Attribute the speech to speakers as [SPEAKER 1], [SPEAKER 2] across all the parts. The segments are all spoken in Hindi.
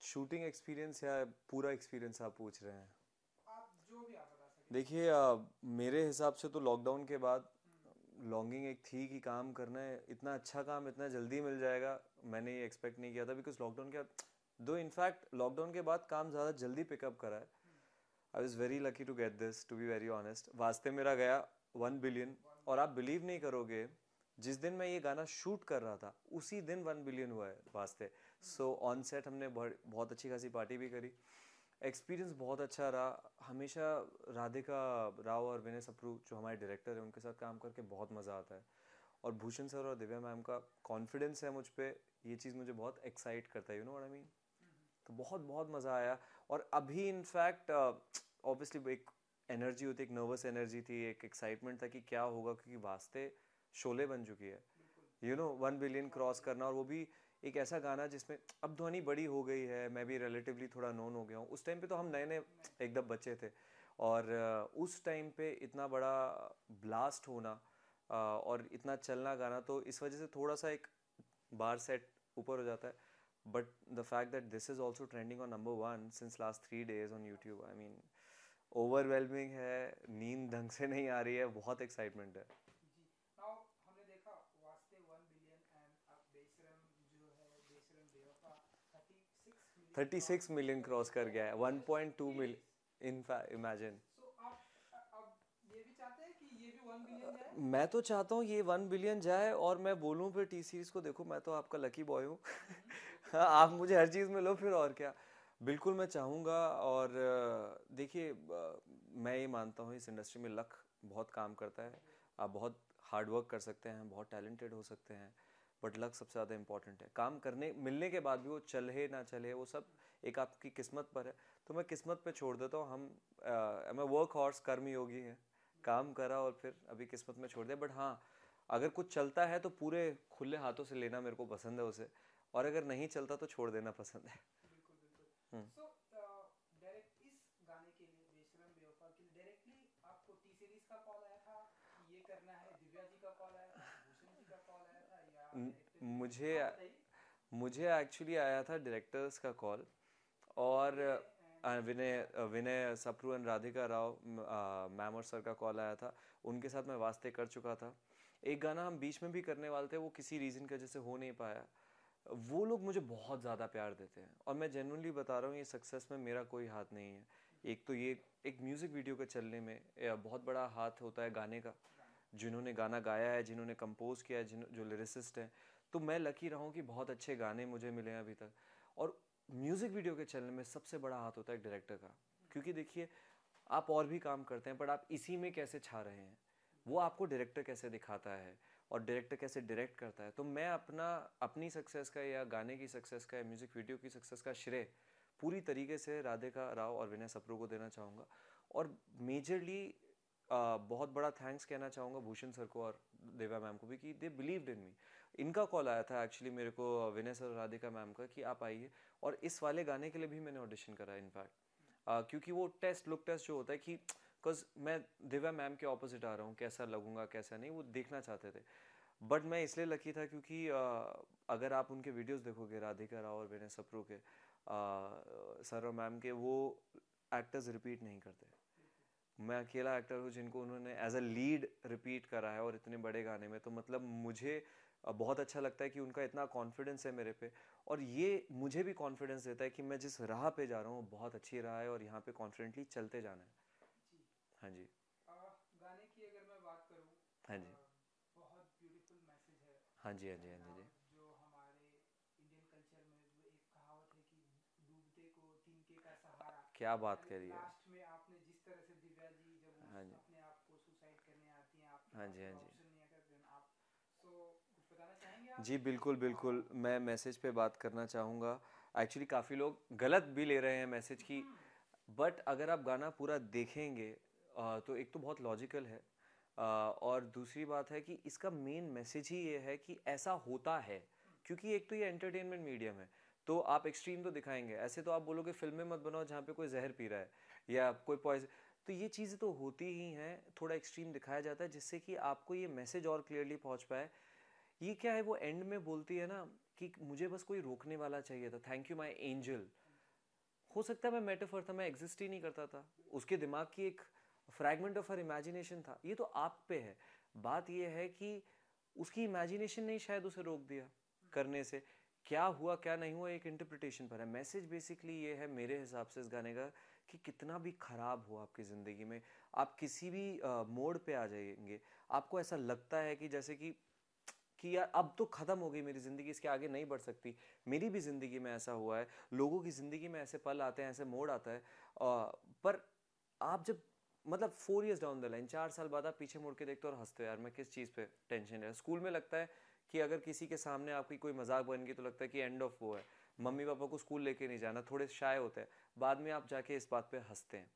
[SPEAKER 1] शूटिंग एक्सपीरियंस या पूरा एक्सपीरियंस आप पूछ रहे हैं?
[SPEAKER 2] आप जो भी आप बता सके।
[SPEAKER 1] देखिए, मेरे हिसाब से तो लॉकडाउन के बाद लॉन्गिंग एक थी कि काम करना है, इतना अच्छा काम इतना जल्दी मिल जाएगा मैंने ये एक्सपेक्ट नहीं किया था। बिकॉज लॉकडाउन के दो इनफैक्ट लॉकडाउन के बाद काम ज़्यादा जल्दी पिकअप करा है। I was very lucky to get this, to be very honest. वास्ते मेरा गया 1 बिलियन।
[SPEAKER 2] वन
[SPEAKER 1] और आप
[SPEAKER 2] बिलियन
[SPEAKER 1] बिलीव नहीं करोगे, जिस दिन मैं ये गाना शूट कर रहा था उसी दिन 1 बिलियन हुआ है वास्ते। सो ऑन सेट हमने बहुत अच्छी खासी पार्टी भी करी। एक्सपीरियंस बहुत अच्छा रहा हमेशा। राधिका राव और विनय सप्रू जो हमारे डायरेक्टर हैं उनके साथ काम करके बहुत मज़ा आता है। और भूषण सर और दिव्या मैम का कॉन्फिडेंस है मुझ पे, ये चीज़ मुझे बहुत एक्साइट करता है, you know what I mean. तो बहुत बहुत मज़ा आया। और अभी इनफैक्ट ऑब्वियसली एक एनर्जी होती, एक नर्वस एनर्जी थी, एक एक्साइटमेंट था कि क्या होगा, क्योंकि वास्ते शोले बन चुकी है।
[SPEAKER 2] बिल्कुल।
[SPEAKER 1] यू नो 1 बिलियन
[SPEAKER 2] बहुत
[SPEAKER 1] क्रॉस
[SPEAKER 2] बड़ी।
[SPEAKER 1] करना, और वो भी एक ऐसा गाना जिसमें अब ध्वनि बड़ी हो गई है, मैं भी रिलेटिवली थोड़ा नोन हो गया हूँ। उस टाइम पे तो हम नए नए
[SPEAKER 2] नहीं।
[SPEAKER 1] एकदम बच्चे थे। और उस टाइम पे इतना बड़ा ब्लास्ट होना और इतना चलना गाना, तो इस वजह से थोड़ा सा एक बार सेट ऊपर हो जाता है। But the fact that this is also trending on number 1 since last 3 days on YouTube, I mean overwhelming है। नींद ढंग से नहीं आ रही है, बहुत एक्साइटमेंट है।
[SPEAKER 2] जी। नाउ हमने देखा वास्ते 1 बिलियन एंड अब बेशरम जो है बेशरम बेवफा 36 million
[SPEAKER 1] thirty
[SPEAKER 2] cross
[SPEAKER 1] six million
[SPEAKER 2] कर
[SPEAKER 1] क्रॉस
[SPEAKER 2] गया
[SPEAKER 1] कर गया है,
[SPEAKER 2] in
[SPEAKER 1] one
[SPEAKER 2] just
[SPEAKER 1] point two
[SPEAKER 2] 3 days.
[SPEAKER 1] Million in imagine.
[SPEAKER 2] So आप अब ये भी चाहते हैं कि ये भी 1 बिलियन जाए।
[SPEAKER 1] मैं तो चाहता हूँ ये 1 बिलियन जाए, और मैं बोलूँ फिर टी सीरीज को, देखो मैं तो आपका लकी बॉय हूँ।
[SPEAKER 2] बिल्कुल
[SPEAKER 1] हाँ,
[SPEAKER 2] बिल्कुल।
[SPEAKER 1] आप मुझे हर चीज़ में लो फिर, और क्या। बिल्कुल मैं चाहूँगा। और देखिए, मैं ये मानता हूँ इस इंडस्ट्री में लक बहुत काम करता है।
[SPEAKER 2] बिल्कुल।
[SPEAKER 1] आप बहुत हार्ड वर्क कर सकते हैं, बहुत टैलेंटेड हो सकते हैं, बट लक सबसे ज़्यादा इंपॉर्टेंट है। काम करने मिलने के बाद भी वो चले ना चले, वो सब एक आपकी किस्मत पर है। तो मैं किस्मत पे छोड़ देता हूँ। मैं वर्क हॉर्स कर्म योगी है। काम करा और फिर अभी किस्मत में छोड़ दिया। बट हाँ, अगर कुछ चलता है तो पूरे खुले हाथों से लेना मेरे को पसंद है उसे, और अगर नहीं चलता तो छोड़ देना पसंद है।
[SPEAKER 2] बिल्कुल बिल्कुल।
[SPEAKER 1] हम्म।
[SPEAKER 2] सो डायरेक्ट इस गाने के लिए बेशरम बेवफा के लिए डायरेक्टली आपको टी सीरीज का कॉल आया था कि ये करना है, दिव्या जी का कॉल आया था, भूषण जी का कॉल आया था, या डायरेक्टर जी का?
[SPEAKER 1] मुझे
[SPEAKER 2] हाँ बताइए।
[SPEAKER 1] मुझे एक्चुअली आया था डायरेक्टर्स का कॉल। और
[SPEAKER 2] Vinay and
[SPEAKER 1] Vinay
[SPEAKER 2] Radhika.
[SPEAKER 1] Vinay Sapru and Radhika Rao ma'am और सर का कॉल आया था। उनके साथ मैं वास्ते कर चुका था। एक गाना हम बीच में भी करने वाले थे, वो किसी रीज़न की वजह से हो नहीं पाया। वो लोग मुझे बहुत ज़्यादा प्यार देते हैं, और मैं जेन्युइनली बता रहा हूँ ये सक्सेस में मेरा कोई हाथ नहीं है। एक तो ये एक म्यूज़िक वीडियो के चलने में बहुत बड़ा हाथ होता है गाने का।
[SPEAKER 2] गाने का।
[SPEAKER 1] जिन्होंने गाना गाया है, जिन्होंने कंपोज किया है, जो लिरिसिस्ट हैं। तो मैं लकी रहा हूँ कि बहुत अच्छे गाने मुझे मिले हैं अभी तक। और म्यूज़िक वीडियो के चलने में सबसे बड़ा हाथ होता है डायरेक्टर का। क्योंकि देखिए, आप और भी काम करते हैं, बट आप इसी में कैसे छा रहे हैं, वो आपको डायरेक्टर कैसे दिखाता है, और डायरेक्टर कैसे डायरेक्ट करता है। तो मैं अपनी सक्सेस का, या गाने की सक्सेस का, या म्यूज़िक वीडियो की सक्सेस का श्रेय पूरी तरीके से राधिका राव और विनय सप्रू को देना चाहूँगा। और मेजरली बहुत बड़ा थैंक्स कहना चाहूँगा भूषण सर को और देवा मैम को भी, कि दे बिलीव्ड इन मी। इनका कॉल आया था एक्चुअली मेरे को, विनय सर और राधिका मैम का, कि आप आइए। और इस वाले गाने के लिए भी मैंने ऑडिशन करा इनफैक्ट, क्योंकि वो टेस्ट लुक टेस्ट जो होता है कि बिकॉज मैं दिव्या मैम के ऑपोजिट आ रहा हूँ, कैसा लगूंगा कैसा नहीं, वो देखना चाहते थे। बट मैं इसलिए लकी था क्योंकि अगर आप उनके वीडियोस देखोगे राधिका राव और विनय सप्रू के, सर और मैम के, वो एक्टर्स रिपीट नहीं करते।
[SPEAKER 2] बिल्कुल।
[SPEAKER 1] मैं अकेला एक्टर हूँ जिनको उन्होंने एज अ लीड रिपीट करा है, और इतने बड़े गाने में। तो मतलब मुझे बहुत अच्छा लगता है कि उनका इतना कॉन्फिडेंस है मेरे पे। और ये मुझे भी कॉन्फिडेंस देता है कि मैं जिस राह पे जा रहा हूँ बहुत अच्छी राह है, और यहाँ पे कॉन्फिडेंटली चलते जाना है।
[SPEAKER 2] जी।
[SPEAKER 1] हाँ जी।
[SPEAKER 2] गाने की अगर मैं बात करूं,
[SPEAKER 1] हाँ जी।
[SPEAKER 2] बहुत ब्यूटीफुल मैसेज है।
[SPEAKER 1] हाँ जी। हाँ जी। हाँ जी। जी।
[SPEAKER 2] जो हमारे इंडियन कल्चर में वो एक कहावत है कि डूबते को तिनके का सहारा।
[SPEAKER 1] क्या बात
[SPEAKER 2] एंड
[SPEAKER 1] करी है।
[SPEAKER 2] लास्ट में आपने जिस तरह से दिव्या जी जब वो
[SPEAKER 1] हाँ जी।
[SPEAKER 2] अपने आप को सुसाइड करने आती हैं, आपके
[SPEAKER 1] हाँ
[SPEAKER 2] पास
[SPEAKER 1] जी। हाँ
[SPEAKER 2] कोई
[SPEAKER 1] जी।
[SPEAKER 2] ऑप्शन नहीं है अगर देन आप, सो कुछ बताना चाहेंगे आप
[SPEAKER 1] जी
[SPEAKER 2] कि
[SPEAKER 1] बिल्कुल
[SPEAKER 2] हाँ।
[SPEAKER 1] बिल्कुल, मैं मैसेज पे बात करना चाहूँगा। एक्चुअली काफ़ी लोग गलत भी ले रहे हैं मैसेज की। बट अगर आप गाना पूरा देखेंगे तो एक तो बहुत लॉजिकल है, और दूसरी बात है कि इसका मेन मैसेज ही ये है कि ऐसा होता है। क्योंकि एक तो ये एंटरटेनमेंट मीडियम है, तो आप एक्सट्रीम तो दिखाएंगे। ऐसे तो आप बोलोगे फिल्में मत बनाओ जहाँ पे कोई जहर पी रहा है या कोई पॉइजन। तो ये चीज़ें तो होती ही हैं, थोड़ा एक्सट्रीम दिखाया जाता है जिससे कि आपको ये मैसेज और क्लियरली पहुँच पाए। ये क्या है, वो एंड में बोलती है ना कि मुझे बस कोई रोकने वाला चाहिए था, थैंक यू माई एंजल। हो सकता है मैं मेटाफर था, मैं एग्जिस्ट ही नहीं करता था, उसके दिमाग की एक फ्रैगमेंट ऑफ हर इमेजिनेशन था। ये तो आप पे है, बात ये है कि उसकी इमेजिनेशन ने शायद उसे रोक दिया करने से। क्या हुआ क्या नहीं हुआ एक इंटरप्रिटेशन पर है। मैसेज बेसिकली ये है मेरे हिसाब से इस गाने का कि कितना भी खराब हो आपकी ज़िंदगी में, आप किसी भी मोड़ पे आ जाएंगे, आपको ऐसा लगता है कि जैसे कि यार अब तो ख़त्म हो गई मेरी ज़िंदगी, इसके आगे नहीं बढ़ सकती। मेरी भी ज़िंदगी में ऐसा हुआ है, लोगों की ज़िंदगी में ऐसे पल आते हैं, ऐसे मोड़ आता है। पर आप जब मतलब 4 years डाउन द लाइन, 4 साल बाद आप पीछे मुड़ के देखते हो और हंसते हो, यार मैं किस चीज़ पे टेंशन है। स्कूल में लगता है कि अगर किसी के सामने आपकी कोई मजाक बन गई तो लगता है कि एंड ऑफ वो है, मम्मी पापा को स्कूल लेके नहीं जाना, थोड़े शाय होते हैं। बाद में आप जाके इस बात पे हंसते हैं।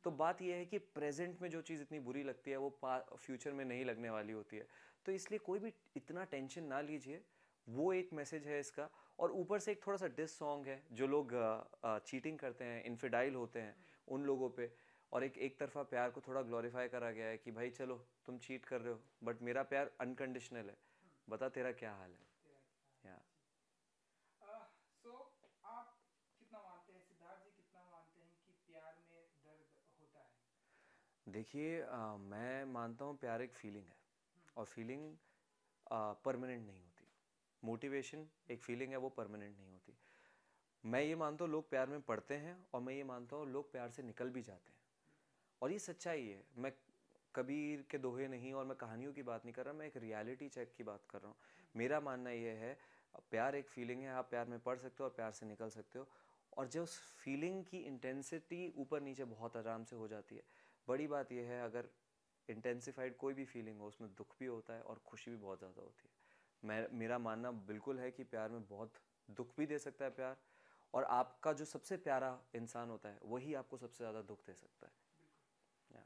[SPEAKER 1] तो बात यह है कि प्रेजेंट में जो चीज़ इतनी बुरी लगती है वो फ्यूचर में नहीं लगने वाली होती है। तो इसलिए कोई भी इतना टेंशन ना लीजिए, वो एक मैसेज है इसका। और ऊपर से एक थोड़ा सा डिस सॉन्ग है, जो लोग चीटिंग करते हैं, इनफिडाइल होते हैं, उन लोगों पे। और एक तरफा प्यार को थोड़ा ग्लोरीफाई करा गया है कि भाई चलो तुम चीट कर रहे हो बट मेरा प्यार अनकंडीशनल है, बता तेरा क्या हाल है। या
[SPEAKER 2] सो आप कितना मानते हैं, सिद्धार्थ जी कितना मानते हैं कि प्यार में दर्द होता है?
[SPEAKER 1] देखिए मैं मानता हूँ प्यार एक फीलिंग है, और फीलिंग परमानेंट नहीं होती। मोटिवेशन एक फीलिंग है, वो परमानेंट नहीं होती। मैं ये मानता हूँ लोग प्यार में पड़ते हैं, और मैं ये मानता हूँ लोग प्यार से निकल भी जाते हैं, और ये सच्चाई है। मैं कबीर के दोहे नहीं और मैं कहानियों की बात नहीं कर रहा, मैं एक रियलिटी चेक की बात कर रहा हूँ। मेरा मानना ये है प्यार एक फीलिंग है, आप प्यार में पढ़ सकते हो और प्यार से निकल सकते हो। और जो उस फीलिंग की इंटेंसिटी ऊपर नीचे बहुत आराम से हो जाती है। बड़ी बात यह है अगर इंटेंसिफाइड कोई भी फीलिंग हो उसमें दुख भी होता है और खुशी भी बहुत ज़्यादा होती है। मेरा मानना बिल्कुल है कि प्यार में बहुत दुख भी दे सकता है प्यार, और आपका जो सबसे प्यारा इंसान होता है वही आपको सबसे ज़्यादा दुख दे सकता है। या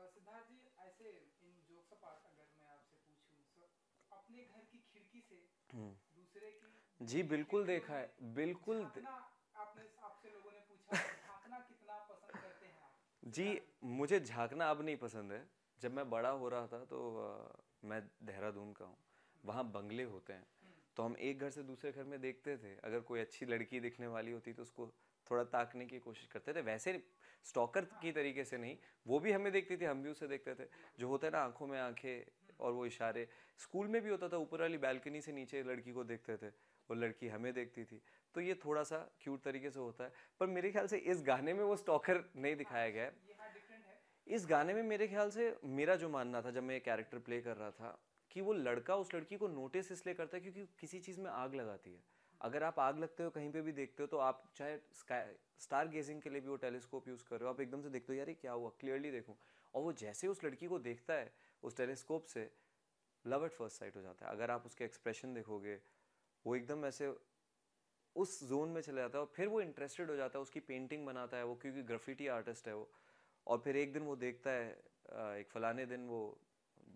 [SPEAKER 2] सिद्धार्थ जी, ऐसे इन जोक्स अपार्ट अगर मैं आपसे पूछूं, सो अपने घर की खिड़की से दूसरे की
[SPEAKER 1] जी
[SPEAKER 2] घर की
[SPEAKER 1] बिल्कुल
[SPEAKER 2] खिड़कियों
[SPEAKER 1] देखा
[SPEAKER 2] में
[SPEAKER 1] है, बिल्कुल
[SPEAKER 2] झांकना, आपने आपसे लोगों ने पूछा झांकना कितना पसंद करते हैं आप,
[SPEAKER 1] जी
[SPEAKER 2] सिद्धार्थ जी?
[SPEAKER 1] मुझे झांकना अब नहीं पसंद है। जब मैं बड़ा हो रहा था तो मैं देहरादून का हूँ, वहाँ बंगले होते हैं, तो हम एक घर से दूसरे घर में देखते थे, अगर कोई अच्छी लड़की दिखने वाली होती तो उसको थोड़ा ताकने की कोशिश करते थे। वैसे स्टॉकर की तरीके से नहीं, वो भी हमें देखती थी, हम भी उसे देखते थे। जो होता है ना आंखों में आंखें और वो इशारे, स्कूल में भी होता था, ऊपर वाली बैल्कनी से नीचे लड़की को देखते थे, वो लड़की हमें देखती थी। तो ये थोड़ा सा क्यूट तरीके से होता है। पर मेरे ख्याल से इस गाने में वो स्टॉकर नहीं
[SPEAKER 2] हाँ,
[SPEAKER 1] दिखाया गया है।
[SPEAKER 2] ये हाँ डिफरेंट है।
[SPEAKER 1] इस गाने में मेरे ख्याल से मेरा जो मानना था जब मैं कैरेक्टर प्ले कर रहा था, कि वो लड़का उस लड़की को नोटिस इसलिए करता है क्योंकि किसी चीज़ में आग लगाती है। अगर आप आग लगते हो कहीं पे भी देखते हो, तो आप चाहे स्टार गेजिंग के लिए भी वो टेलीस्कोप यूज़ कर रहे हो, आप एकदम से देखते हो यार ये क्या हुआ, क्लियरली देखूं। और वो जैसे उस लड़की को देखता है उस टेलीस्कोप से, लव एट फर्स्ट साइट हो जाता है। अगर आप उसके एक्सप्रेशन देखोगे, वो एकदम ऐसे उस जोन में चला जाता है, और फिर वो इंटरेस्टेड हो जाता है, उसकी पेंटिंग बनाता है वो, क्योंकि ग्राफिटी आर्टिस्ट है वो। और फिर एक दिन वो देखता है एक फलाने दिन वो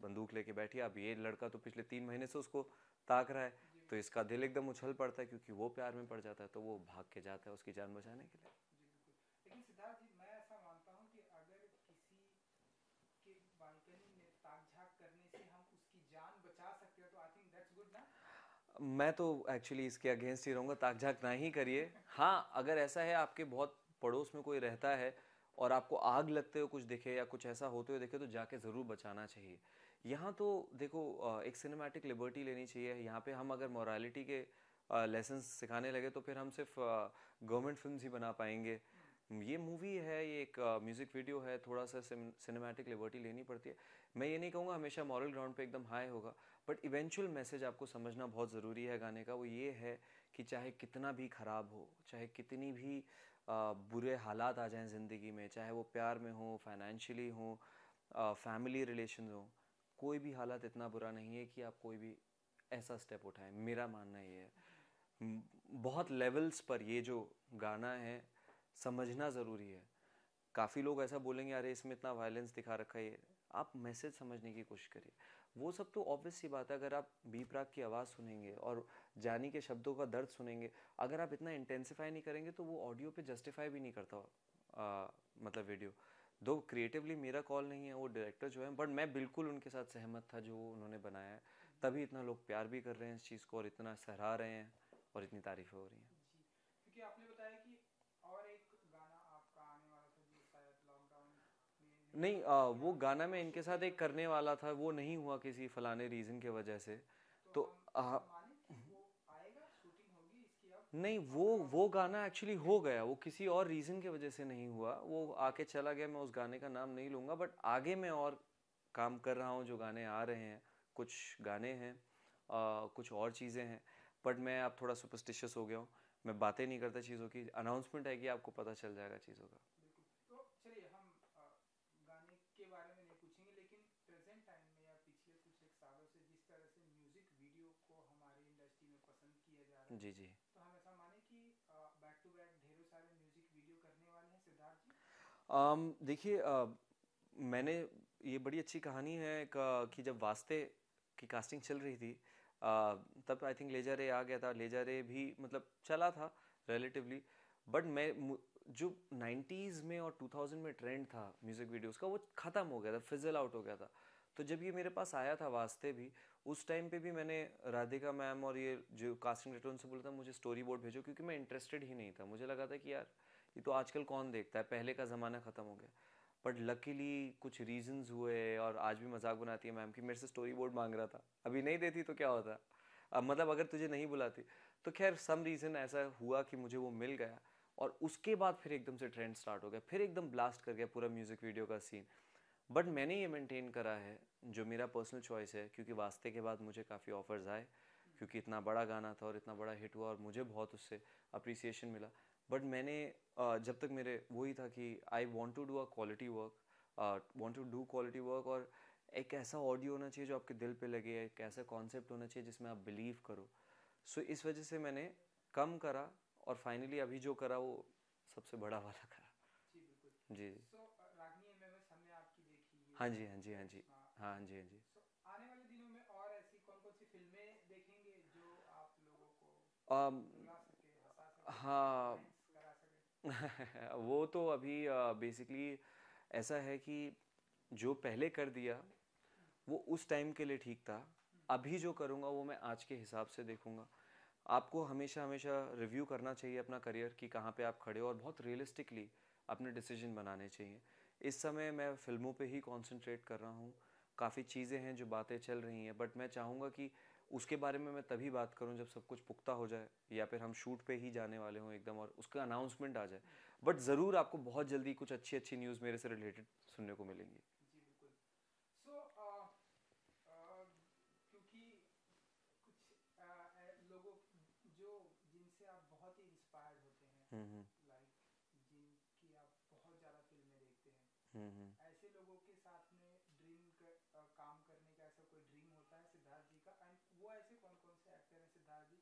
[SPEAKER 1] बंदूक लेके बैठी है, अब ये लड़का तो पिछले 3 महीने से उसको ताक रहा है,
[SPEAKER 2] जी
[SPEAKER 1] तो इसका दिल एकदम उछल पड़ता है क्योंकि वो प्यार में पड़ जाता है, तो वो भाग के जाता है उसकी जान बचाने के लिए।
[SPEAKER 2] जी बिल्कुल। लेकिन सिद्धार्थ जी, मैं ऐसा मानता हूँ कि अगर किसी के बालकनी में ताक झांक करने से हम उसकी जान बचा सकते हो तो आई थिंक दैट्स गुड ना?
[SPEAKER 1] मैं तो एक्चुअली इसके अगेंस्ट ही रहूँगा, ताक झाक ना ही करिए। हाँ अगर ऐसा है आपके बहुत पड़ोस में कोई रहता है और आपको आग लगते हो कुछ दिखे या कुछ ऐसा होते हुए दिखे, तो जाके ज़रूर बचाना चाहिए। यहाँ तो देखो एक सिनेमैटिक लिबर्टी लेनी चाहिए। यहाँ पे हम अगर मोरालिटी के लेसन्स सिखाने लगे तो फिर हम सिर्फ गवर्नमेंट फिल्म्स ही बना पाएंगे। ये मूवी है, ये एक म्यूज़िक वीडियो है, थोड़ा सा सिनेमैटिक लिबर्टी लेनी पड़ती है। मैं ये नहीं कहूँगा हमेशा मॉरल ग्राउंड पे एकदम हाई होगा, बट इवेंचुअल मैसेज आपको समझना बहुत ज़रूरी है गाने का। वो ये है कि चाहे कितना भी ख़राब हो, चाहे कितनी भी बुरे हालात आ जाएं ज़िंदगी में, चाहे वो प्यार में हो, फाइनेंशियली हो, फैमिली रिलेशन हो, कोई भी हालत इतना बुरा नहीं है कि आप कोई भी ऐसा स्टेप उठाएं। मेरा मानना ये है। बहुत लेवल्स पर ये जो गाना है समझना ज़रूरी है। काफ़ी लोग ऐसा बोलेंगे अरे इसमें इतना वायलेंस दिखा रखा है, ये आप मैसेज समझने की कोशिश करिए। वो सब तो ऑब्वियस सी बात है, अगर आप बी प्राक की आवाज़ सुनेंगे और जानी के शब्दों का दर्द सुनेंगे, अगर आप इतना इंटेंसिफाई नहीं करेंगे तो वो ऑडियो पे जस्टिफाई भी नहीं करता मतलब वीडियो। दो क्रिएटिवली मेरा कॉल नहीं है, वो डायरेक्टर जो है, बट मैं बिल्कुल उनके साथ सहमत था जो उन्होंने बनाया है। तभी इतना लोग प्यार भी कर रहे हैं इस चीज़ को और इतना सराह रहे हैं और इतनी तारीफ़ें हो रही हैं।
[SPEAKER 2] जी, क्योंकि आपने बताया कि और एक गाना आपका आने वाला था जो शायद लॉकडाउन में नहीं
[SPEAKER 1] नहीं
[SPEAKER 2] आ पाया
[SPEAKER 1] वो
[SPEAKER 2] या
[SPEAKER 1] गाना मैं इनके साथ
[SPEAKER 2] शूटिंग
[SPEAKER 1] एक
[SPEAKER 2] वगैरह
[SPEAKER 1] करने
[SPEAKER 2] की।
[SPEAKER 1] वाला था, वो नहीं हुआ किसी फलाने रीज़न के वजह से।
[SPEAKER 2] तो
[SPEAKER 1] तो
[SPEAKER 2] हम ऐसा माने कि वो आएगा, शूटिंग होगी इसकी अब
[SPEAKER 1] नहीं,
[SPEAKER 2] और
[SPEAKER 1] वो
[SPEAKER 2] लॉकडाउन
[SPEAKER 1] गाना एक्चुअली हो गया, वो किसी और रीज़न की वजह से नहीं हुआ, वो आके चला गया। मैं उस गाने का नाम नहीं लूँगा, बट आगे मैं और काम कर रहा हूँ, जो गाने आ रहे हैं, कुछ गाने हैं, कुछ और चीज़ें हैं, बट मैं अब थोड़ा सुपरस्टिशियस हो गया हूँ। मैं बातें नहीं करता चीज़ों की, अनाउंसमेंट है कि आपको पता चल जाएगा चीज़ों का।
[SPEAKER 2] बिल्कुल। तो चलिए हम गाने के बारे में नहीं पूछेंगे, लेकिन प्रेजेंट टाइम में या पिछले कुछ एक सालों से जिस तरह से म्यूजिक वीडियो को हमारी इंडस्ट्री में पसंद किया जा रहा है,
[SPEAKER 1] जी जी।
[SPEAKER 2] तो हम ऐसा माने कि बैक टू बैक ढेरों सारे म्यूजिक वीडियो करने वाले हैं सिद्धार्थ जी।
[SPEAKER 1] देखिए मैंने ये बड़ी अच्छी कहानी है कि जब वास्ते की कास्टिंग चल रही थी, तब आई थिंक ले जा रे आ गया था। ले जा रे भी मतलब चला था रिलेटिवली, बट जो 90s में और 2000 में ट्रेंड था म्यूज़िक वीडियोस का, वो ख़त्म हो गया था, फिजल आउट हो गया था। तो जब ये मेरे पास आया था वास्ते भी, उस टाइम पे भी मैंने राधिका मैम और ये जो कास्टिंग डायरेक्टर उनसे बोला था मुझे स्टोरी बोर्ड भेजो, क्योंकि मैं इंटरेस्टेड ही नहीं था। मुझे लगा था कि यार ये तो आजकल कौन देखता है, पहले का ज़माना ख़त्म हो गया। बट लकीली कुछ रीजंस हुए, और आज भी मजाक बनाती है मैम कि मेरे से स्टोरी बोर्ड मांग रहा था, अभी नहीं देती तो क्या होता। अब मतलब अगर तुझे नहीं बुलाती तो खैर सम रीज़न ऐसा हुआ कि मुझे वो मिल गया, और उसके बाद फिर एकदम से ट्रेंड स्टार्ट हो गया, फिर एकदम ब्लास्ट कर गया पूरा म्यूज़िक वीडियो का सीन। बट मैंने ये मेंटेन करा है, जो मेरा पर्सनल चॉइस है, क्योंकि वास्ते के बाद मुझे काफ़ी ऑफर्स आए, क्योंकि इतना बड़ा गाना था और इतना बड़ा हिट हुआ और मुझे बहुत उससे अप्रिसिएशन मिला। बट मैंने जब तक मेरे वही था कि I want to do a quality work, want to do quality work, और एक ऐसा ऑडियो होना चाहिए जो आपके दिल पे लगे, एक ऐसा कॉन्सेप्ट होना चाहिए जिसमें आप बिलीव करो। सो इस वजह से मैंने कम करा, और फाइनली अभी जो करा वो सबसे बड़ा वाला करा।
[SPEAKER 2] जी बिल्कुल।
[SPEAKER 1] जी।
[SPEAKER 2] सो रागनी एमएमएस हमने आपकी देखी, ये
[SPEAKER 1] हाँ जी, हाँ
[SPEAKER 2] सारी
[SPEAKER 1] जी, हाँ जी।
[SPEAKER 2] करिश्मा
[SPEAKER 1] हाँ
[SPEAKER 2] आपकी।
[SPEAKER 1] जी, हाँ जी।
[SPEAKER 2] सो आने वाले दिनों में और ऐसी कौन कौन सी फिल्में देखेंगे जो आप लोगों को
[SPEAKER 1] um,
[SPEAKER 2] रुला सके, हंसा सके,
[SPEAKER 1] हाँ।
[SPEAKER 2] रोमांस करा सके?
[SPEAKER 1] वो तो अभी बेसिकली ऐसा है कि जो पहले कर दिया वो उस टाइम के लिए ठीक था। अभी जो करूँगा वो मैं आज के हिसाब से देखूँगा। आपको हमेशा हमेशा रिव्यू करना चाहिए अपना करियर कि कहाँ पे आप खड़े हो, और बहुत रियलिस्टिकली अपने डिसीजन बनाने चाहिए। इस समय मैं फ़िल्मों पे ही कंसंट्रेट कर रहा हूँ। काफ़ी चीज़ें हैं जो बातें चल रही हैं, बट मैं चाहूँगा कि उसके बारे में मैं तभी बात करूँ जब सब कुछ पुख्ता हो जाए, या फिर हम शूट पे ही जाने वाले हों एकदम और उसका अनाउंसमेंट आ जाए। बट ज़रूर आपको बहुत जल्दी कुछ अच्छी अच्छी न्यूज़ मेरे से रिलेटेड सुनने को मिलेंगी।
[SPEAKER 2] जी बिल्कुल। सो क्योंकि कुछ लोगों जो जिनसे आप बहुत ही इंस्पायर्ड होते हैं,
[SPEAKER 1] हम्म
[SPEAKER 2] लाइक जिनकी आप बहुत ज़्यादा फिल्में देखते हैं,
[SPEAKER 1] हम्म।
[SPEAKER 2] ऐसे लोगों के साथ में काम करने का ऐसा कोई ड्रीम होता है सिद्धार्थ जी का? एंड वो ऐसे कौन कौन से एक्टर हैं सिद्धार्थ जी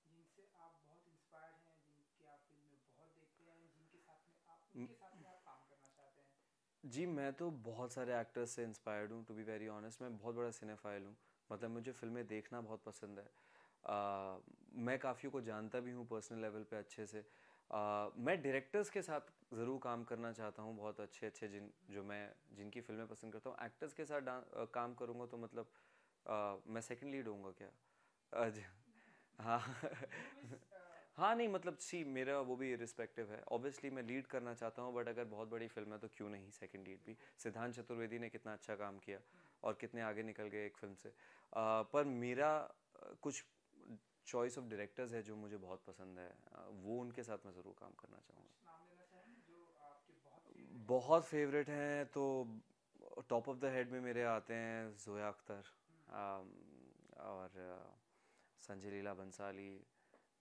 [SPEAKER 2] जिनसे आप बहुत इंस्पायर्ड हैं, जिनके आप फिल्में बहुत देखते हैं, जिनके साथ में आप
[SPEAKER 1] म-
[SPEAKER 2] उनके साथ में आप काम करना चाहते हैं?
[SPEAKER 1] जी, मैं तो बहुत सारे एक्टर्स से इंस्पायर्ड हूँ, टू बी वेरी ऑनेस्ट। मैं बहुत बड़ा सिनेफाइल हूँ, मतलब मुझे फिल्में देखना बहुत पसंद है। मैं काफ़ियों को जानता भी हूँ पर्सनल लेवल पे अच्छे से। मैं डायरेक्टर्स के साथ ज़रूर काम करना चाहता हूँ, बहुत अच्छे अच्छे जिनकी फिल्में पसंद करता हूँ। एक्टर्स के साथ काम करूँगा तो मतलब मैं सेकंड लीड होऊंगा क्या? जी। हाँ।
[SPEAKER 2] यू विश
[SPEAKER 1] हाँ नहीं मतलब सी मेरा वो भी रिस्पेक्टिव है, ऑब्वियसली मैं लीड करना चाहता हूँ, बट अगर बहुत बड़ी फिल्म है तो क्यों नहीं सेकंड लीड भी।
[SPEAKER 2] बिल्कुल।
[SPEAKER 1] सिद्धांत चतुर्वेदी ने कितना अच्छा काम किया
[SPEAKER 2] हम्म,
[SPEAKER 1] और कितने आगे निकल गए एक फिल्म से। पर मेरा कुछ चॉइस ऑफ डायरेक्टर्स है जो मुझे बहुत पसंद है, वो उनके साथ मैं ज़रूर काम करना
[SPEAKER 2] कुछ
[SPEAKER 1] चाहूँगा।
[SPEAKER 2] नाम लेना चाहेंगे जो आपके बहुत फेवरेट हैं?
[SPEAKER 1] बहुत फेवरेट हैं तो टॉप ऑफ द हेड में मेरे आते हैं जोया अख्तर,
[SPEAKER 2] हम्म,
[SPEAKER 1] और संजय लीला बंसाली,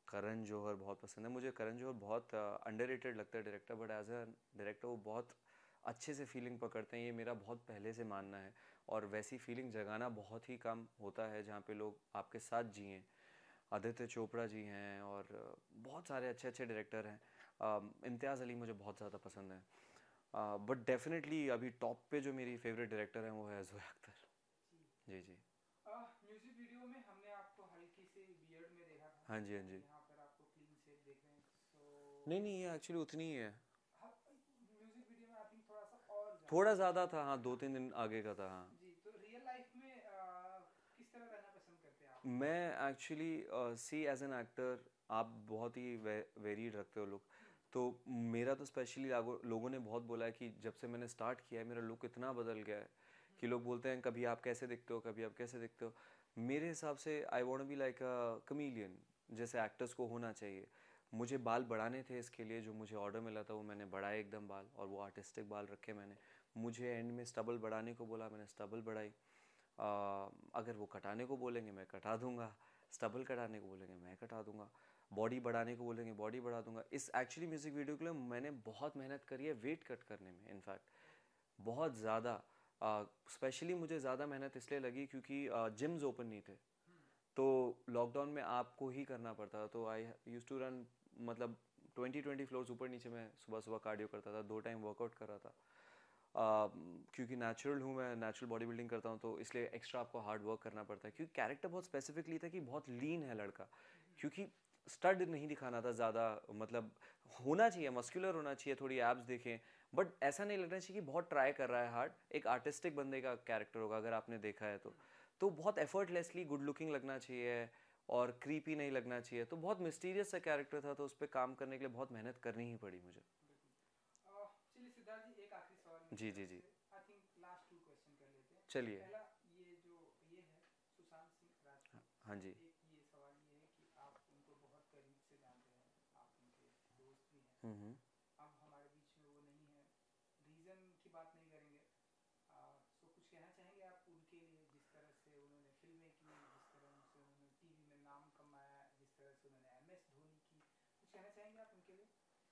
[SPEAKER 1] करण जौहर बहुत पसंद है मुझे। करण जौहर बहुत अंडररेटेड लगता है director, but as a director वो बहुत अच्छे से फीलिंग पकड़ते हैं, ये मेरा बहुत पहले से मानना है। और वैसी फीलिंग जगाना बहुत ही कम होता है जहाँ पे लोग आपके साथ जिएं। आदित्य चोपड़ा जी हैं, और बहुत सारे अच्छे अच्छे डायरेक्टर हैं। इम्तियाज़ अली मुझे बहुत ज़्यादा पसंद है, बट डेफिनेटली अभी टॉप पे जो मेरी फेवरेट डायरेक्टर हैं वो है जोया अख्तर।
[SPEAKER 2] जी।
[SPEAKER 1] जी जी।
[SPEAKER 2] म्यूजिक वीडियो में हमने आपको हल्की सी बियर्ड में देखा था,
[SPEAKER 1] हाँ जी, हाँ
[SPEAKER 2] और
[SPEAKER 1] जी।
[SPEAKER 2] यहाँ पर आपको क्लीन शेव देख रहे हैं। सो
[SPEAKER 1] नहीं नहीं, ये एक्चुअली उतनी ही है।
[SPEAKER 2] म्यूजिक वीडियो में आई थिंक थोड़ा सा और ज्यादा
[SPEAKER 1] थोड़ा
[SPEAKER 2] था।
[SPEAKER 1] ज़्यादा था हाँ, 2-3 दिन आगे का था हाँ।
[SPEAKER 2] जी, तो रियल लाइफ में किस तरह रहना पसंद
[SPEAKER 1] मैं actually see as an actor, आप बहुत ही वेरीड रखते हो लोग, तो मेरा तो स्पेशली लोगों ने बहुत बोला है कि जब से मैंने स्टार्ट किया है मेरा लुक इतना बदल गया है कि लोग बोलते हैं कभी आप कैसे दिखते हो, कभी आप कैसे दिखते हो। मेरे हिसाब से I want be like a chameleon, जैसे एक्टर्स को होना चाहिए। मुझे बाल बढ़ाने थे, इसके लिए जो मुझे ऑर्डर मिला था वो मैंने बढ़ाए एकदम बाल, और वो आर्टिस्टिक बाल रखे मैंने। मुझे एंड में स्टबल बढ़ाने को बोला, मैंने स्टबल बढ़ाई। अगर वो कटाने को बोलेंगे मैं कटा दूंगा, स्टबल कटाने को बोलेंगे मैं कटा दूंगा, बॉडी बढ़ाने को बोलेंगे बॉडी बढ़ा दूंगा। इस एक्चुअली म्यूज़िक वीडियो के लिए मैंने बहुत मेहनत करी है वेट कट करने में, इनफैक्ट बहुत ज़्यादा। स्पेशली मुझे ज़्यादा मेहनत इसलिए लगी क्योंकि जिम्स ओपन नहीं थे, तो लॉकडाउन में आपको ही करना पड़ता था। तो आई यूज टू रन, मतलब 20 फ्लोर्स ऊपर नीचे मैं सुबह सुबह कार्डियो करता था, 2 टाइम वर्कआउट कर रहा था। क्योंकि नेचुरल हूँ मैं, नेचुरल बॉडी बिल्डिंग करता हूँ, तो इसलिए एक्स्ट्रा आपको हार्ड वर्क करना पड़ता है। क्योंकि कैरेक्टर बहुत स्पेसिफिकली था कि बहुत लीन है लड़का, क्योंकि स्टड नहीं दिखाना था ज़्यादा, मतलब होना चाहिए मस्कुलर होना चाहिए, थोड़ी एब्स देखें, बट ऐसा नहीं लगना चाहिए कि बहुत ट्राई कर रहा है हार्ड। एक आर्टिस्टिक बंदे का कैरेक्टर होगा अगर आपने देखा है तो बहुत एफर्टलेसली गुड लुकिंग लगना चाहिए और क्रीपी नहीं लगना चाहिए। तो बहुत मिस्टीरियस सा कैरेक्टर था, तो उस पर काम करने के लिए बहुत मेहनत करनी ही पड़ी मुझे।
[SPEAKER 2] चलिए सिद्धार्थ जी, एक आखिरी सवाल मेरी
[SPEAKER 1] जी जी
[SPEAKER 2] तरफ
[SPEAKER 1] जी।
[SPEAKER 2] से। आई थिंक लास्ट 2 क्वेश्चन कर लेते हैं।
[SPEAKER 1] चलिए।
[SPEAKER 2] पहला, ये जो ये है सुशांत सिंह राजपूत,
[SPEAKER 1] हाँ जी।
[SPEAKER 2] एक ये सवाल ये है कि आप उनको बहुत करीब से जानते हैं, आप उनके दोस्त भी हैं।
[SPEAKER 1] हम्म।
[SPEAKER 2] अब हमारे बीच में वो नहीं है, रीज़न की बात नहीं करेंगे। सो कुछ कहना चाहेंगे आप उनके लिए, जिस तरह से उन्होंने फिल्में की, जिस तरह से उन्होंने टीवी में नाम कमाया, जिस तरह से उन्होंने MS धोनी की, कुछ कहना चाहेंगे आप उनके लिए?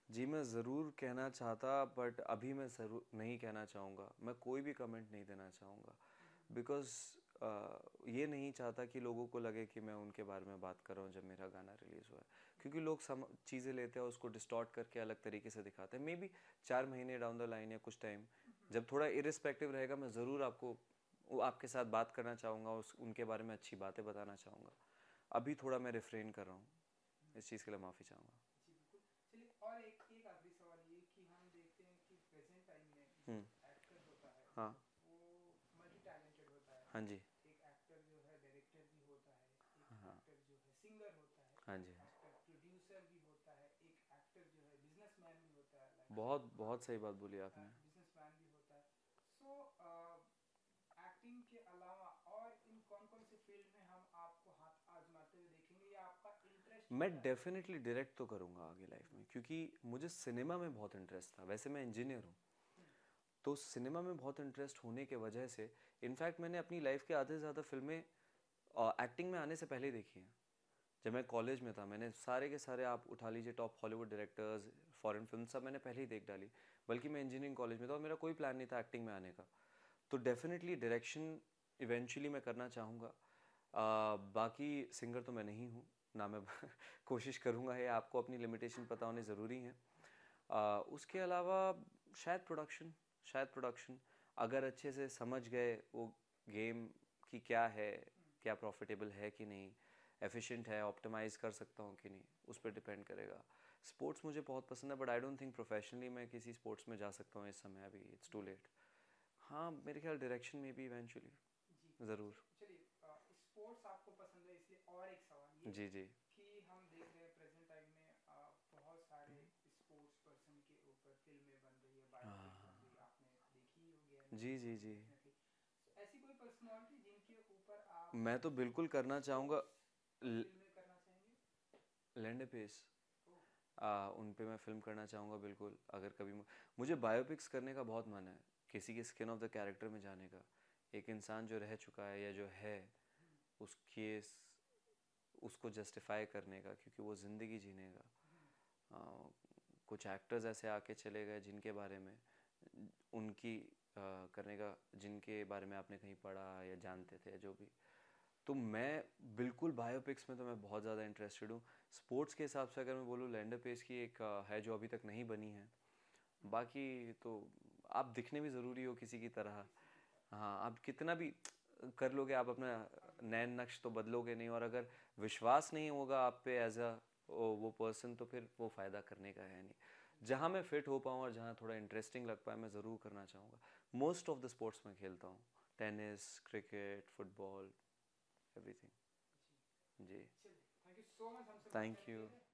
[SPEAKER 1] जी मैं ज़रूर कहना चाहता, बट अभी मैं ज़रूर नहीं कहना चाहूँगा, मैं कोई भी कमेंट नहीं देना चाहूँगा, बिकॉज़ ये नहीं चाहता कि लोगों को लगे कि मैं उनके बारे में बात कर रहा हूँ जब मेरा गाना रिलीज़ हुआ है। क्योंकि लोग चीज़ें लेते हैं उसको डिस्टॉर्ट करके अलग तरीके से दिखाते हैं। मे बी 4 महीने डाउन द लाइन या कुछ टाइम जब थोड़ा इरिस्पेक्टिव रहेगा, मैं ज़रूर आपके साथ बात करना चाहूँगा, उनके बारे में अच्छी बातें बताना चाहूँगा। अभी थोड़ा मैं रिफ्रेन कर रहा हूँ, इस चीज़ के लिए माफ़ी चाहूँगा।
[SPEAKER 2] जी बिल्कुल। चलिए, और एक एक आखिरी सवाल ये कि हम देखते हैं कि प्रेजेंट टाइम में जो
[SPEAKER 1] हम्म।
[SPEAKER 2] एक्टर होता है
[SPEAKER 1] हाँ।
[SPEAKER 2] वो मल्टी टैलेंटेड होता है।
[SPEAKER 1] हाँ जी।
[SPEAKER 2] एक एक्टर जो है डायरेक्टर भी होता है, एक
[SPEAKER 1] हाँ।
[SPEAKER 2] एक्टर जो है सिंगर होता है,
[SPEAKER 1] हाँ
[SPEAKER 2] एक
[SPEAKER 1] जी।
[SPEAKER 2] एक्टर प्रोड्यूसर भी होता है, एक एक्टर जो है बिजनेसमैन भी होता है, लाइक
[SPEAKER 1] बहुत
[SPEAKER 2] शाहरुख
[SPEAKER 1] बहुत
[SPEAKER 2] खान
[SPEAKER 1] सही बात बोली आपने।
[SPEAKER 2] बिजनेसमैन भी होता है। सो एक्टिंग के अलावा और इन कौन कौन से फील्ड में हम आपको हाथ आजमाते हुए देखेंगे, या आपका इंटरेस्ट
[SPEAKER 1] मैं
[SPEAKER 2] क्या है?
[SPEAKER 1] डेफिनेटली डायरेक्ट तो करूँगा आगे लाइफ में, क्योंकि मुझे सिनेमा में बहुत इंटरेस्ट था। वैसे मैं इंजीनियर हूँ, तो सिनेमा में बहुत इंटरेस्ट होने के वजह से इनफैक्ट मैंने अपनी लाइफ के आधे से ज़्यादा फिल्में एक्टिंग में आने से पहले देखी हैं। जब मैं कॉलेज में था मैंने सारे के सारे, आप उठा लीजिए top Hollywood directors, foreign film, सब मैंने पहले ही देख डाली। बल्कि मैं इंजीनियरिंग कॉलेज में था और मेरा कोई प्लान नहीं था एक्टिंग में आने का। तो डेफिनेटली डायरेक्शन इवेंचुअली मैं करना चाहूँगा। बाकी सिंगर तो मैं नहीं हूँ ना, मैं कोशिश करूँगा। है आपको अपनी लिमिटेशन पता होने ज़रूरी हैं। उसके अलावा शायद प्रोडक्शन, शायद प्रोडक्शन अगर अच्छे से समझ गए वो गेम की क्या है, क्या प्रॉफिटेबल है कि नहीं, एफिशिएंट है, ऑप्टिमाइज़ कर सकता हूँ कि नहीं, उस पर डिपेंड करेगा। स्पोर्ट्स मुझे बहुत पसंद है, but I don't think professionally मैं किसी स्पोर्ट्स में जा सकता हूँ इस समय, अभी इट्स टू लेट। हाँ मेरे ख्याल डायरेक्शन में भी इवेंचुअली
[SPEAKER 2] जी।
[SPEAKER 1] ज़रूर।
[SPEAKER 2] चलिए, स्पोर्ट्स आपको पसंद है, इसलिए और एक सवाल ये
[SPEAKER 1] जी जी।
[SPEAKER 2] कि हम देख रहे हैं प्रेजेंट टाइम में बहुत सारे स्पोर्ट्स पर्सन के ऊपर फिल्में बन रही है, बायोपिक बन रही है, आपने देखी ही होगी, आई
[SPEAKER 1] जी जी जी।
[SPEAKER 2] डेफिनेटली। ऐसी कोई पर्सनालिटी जिनके ऊपर आप
[SPEAKER 1] मैं तो बिल्कुल करना चाहूँगा।
[SPEAKER 2] स्पोर्ट्स पर फिल्में करना चाहेंगे?
[SPEAKER 1] लैंडे पेस,
[SPEAKER 2] ओह।
[SPEAKER 1] उन पे मैं फ़िल्म करना चाहूँगा बिल्कुल। अगर कभी मुझे बायोपिक्स करने का बहुत मन है, किसी के स्किन ऑफ द कैरेक्टर में जाने का। एक इंसान जो रह चुका है या जो है, उसके उसको जस्टिफाई करने का, क्योंकि वो ज़िंदगी जीने का। कुछ एक्टर्स ऐसे आके चले गए जिनके बारे में उनकी करने का, जिनके बारे में आपने कहीं पढ़ा या जानते थे, जो भी। तो मैं बिल्कुल बायोपिक्स में तो मैं बहुत ज़्यादा इंटरेस्टेड हूँ। स्पोर्ट्स के हिसाब से अगर मैं बोलूँ, लैंडर पेस की एक है जो अभी तक नहीं बनी है। बाकी तो आप दिखने भी ज़रूरी हो किसी की तरह। हाँ, आप कितना भी कर लोगे, आप अपना नैन नक्श तो बदलोगे नहीं, और अगर विश्वास नहीं होगा आप पे एज अ वो पर्सन, तो फिर वो फ़ायदा करने का है नहीं। जहाँ मैं फिट हो पाऊँ और जहाँ थोड़ा इंटरेस्टिंग लग पाए, मैं ज़रूर करना चाहूँगा। मोस्ट ऑफ द स्पोर्ट्स मैं खेलता हूँ, tennis, cricket, football, everything.
[SPEAKER 2] So much हमसे बात
[SPEAKER 1] थैंक
[SPEAKER 2] करने
[SPEAKER 1] यू।
[SPEAKER 2] के लिए।